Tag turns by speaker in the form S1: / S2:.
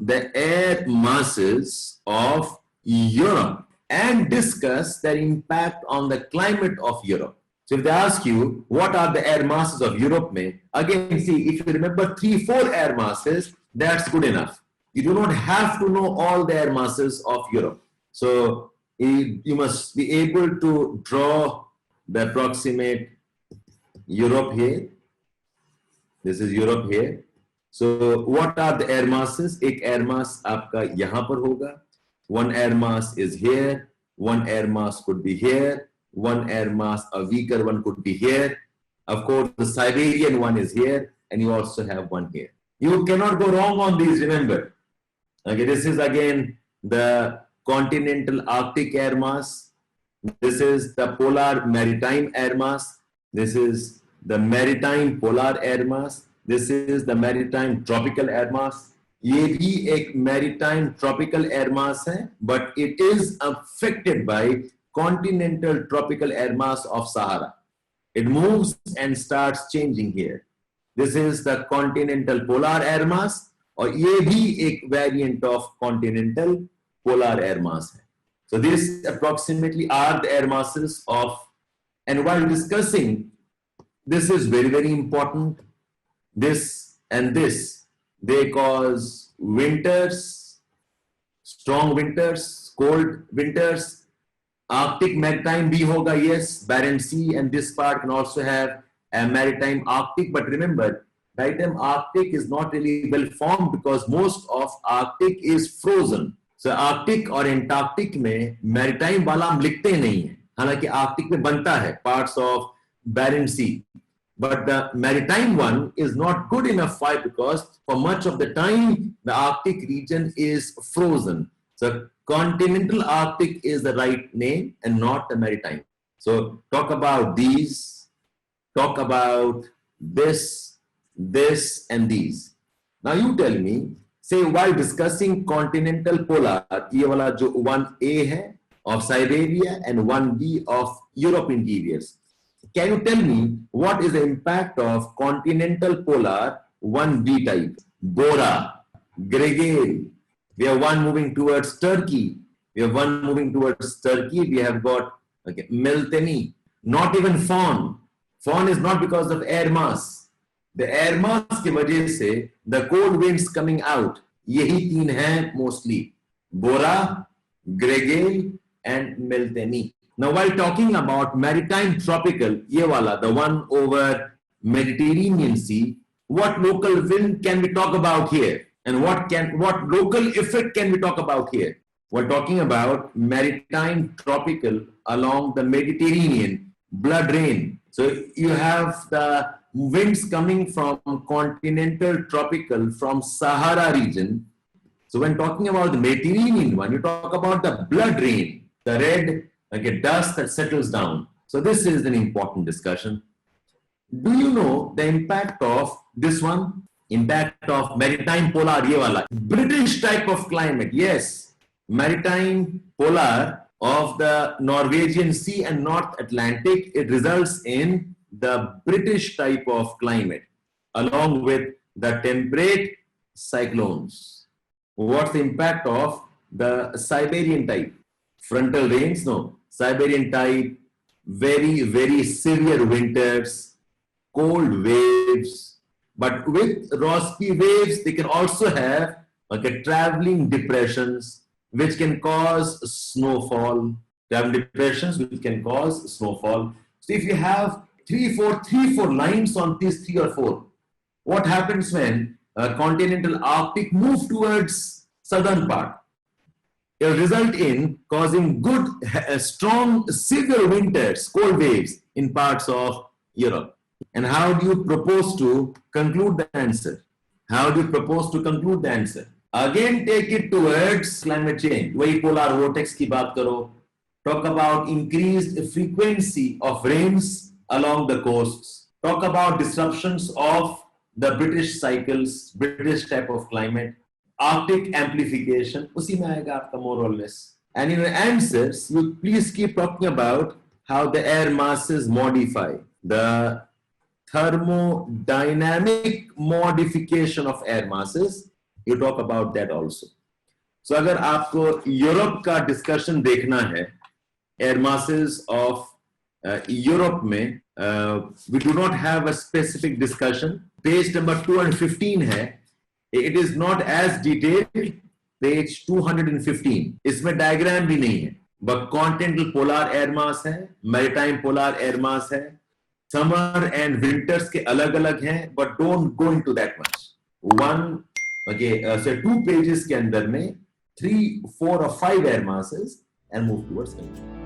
S1: the air masses of Europe and discuss their impact on the climate of Europe. So if they ask you, what are the air masses of Europe? Again, see, if you remember 3-4 air masses, that's good enough. You do not have to know all the air masses of Europe. So you must be able to draw the approximate Europe here. This is Europe here. So what are the air masses? एक air mass आपका यहाँ पर होगा. One air mass is here. One air mass could be here. One air mass, a weaker one, could be here. Of course, the Siberian one is here, and you also have one here. You cannot go wrong on these, remember. Okay, this is again the continental Arctic air mass. This is the polar maritime air mass. This is the maritime polar air mass. This is the maritime tropical air mass. ये भी एक maritime tropical air mass है, but it is affected by continental tropical air mass of Sahara. It moves and starts changing here. This is the continental polar air mass, और ये भी एक variant of continental polar air mass है. So these approximately are the air masses of, and while discussing, this is very, very important. This and this, they cause winters, strong winters, cold winters. Arctic maritime bhi hoga, yes, Barents Sea, and this part can also have a maritime Arctic. But remember, maritime Arctic is not really well formed because most of Arctic is frozen. So Arctic और Antarctic में maritime वाला हम लिखते नहीं हैं. हालांकि Arctic में बनता है parts of Barents Sea. But the maritime one is not good enough. Why? Because for much of the time, the Arctic region is frozen. So continental Arctic is the right name and not the maritime. So talk about these, talk about this, this, and these. Now you tell me, say while discussing continental polar, ये वाला जो 1A है of Siberia and 1B of Europe interiors. Can you tell me what is the impact of continental polar 1B type? Bora, Gregale. We have one moving towards Turkey. We have one moving towards Turkey. We have got Meltemi. Not even Fawn. Fawn is not because of air mass. The air mass की वजह से the cold winds coming out. यही तीन हैं mostly. Bora, Gregale, and Meltemi. Now, while talking about maritime tropical, ये वाला, the one over Mediterranean Sea, what local wind can we talk about here? And what local effect can we talk about here? We're talking about maritime tropical along the Mediterranean, blood rain. So you have the winds coming from continental tropical from Sahara region. So when talking about the Mediterranean one, you talk about the blood rain, the red dust that settles down. So this is an important discussion. Do you know the impact of this one? Impact of maritime polar, ये वाला. British type of climate, yes. Maritime polar of the Norwegian Sea and North Atlantic, it results in the British type of climate, along with the temperate cyclones. What's the impact of the Siberian type? Frontal rains, no. Siberian type, very, very severe winters, cold waves. But with Rossby waves, they can also have traveling depressions, which can cause snowfall. Traveling depressions, which can cause snowfall. So if you have three, four lines on these 3 or 4, what happens when continental Arctic move towards southern part? It will result in causing good, strong, severe winters, cold waves in parts of Europe. And how do you propose to conclude the answer? How do you propose to conclude the answer? Again, take it towards climate change. वही polar vortex की बात करो. Talk about increased frequency of rains along the coasts. Talk about disruptions of the British cycles, British type of climate. Arctic amplification, उसी में आएगा आपका more or less. And in your answers, you please keep talking about how the air masses modify, the thermodynamic modification of air masses, you talk about that also. So अगर आपको Europe का discussion देखना है, air masses of Europe में, we do not have a specific discussion. Page number 215 है, it is not as detailed. Page 215 इसमें diagram भी नहीं है, but continental polar air mass है, maritime polar air mass है, summer and winters के अलग-अलग हैं, but don't go into that much. So 2 pages के अंदर में 3, 4 or 5 air masses and move towards conclusion.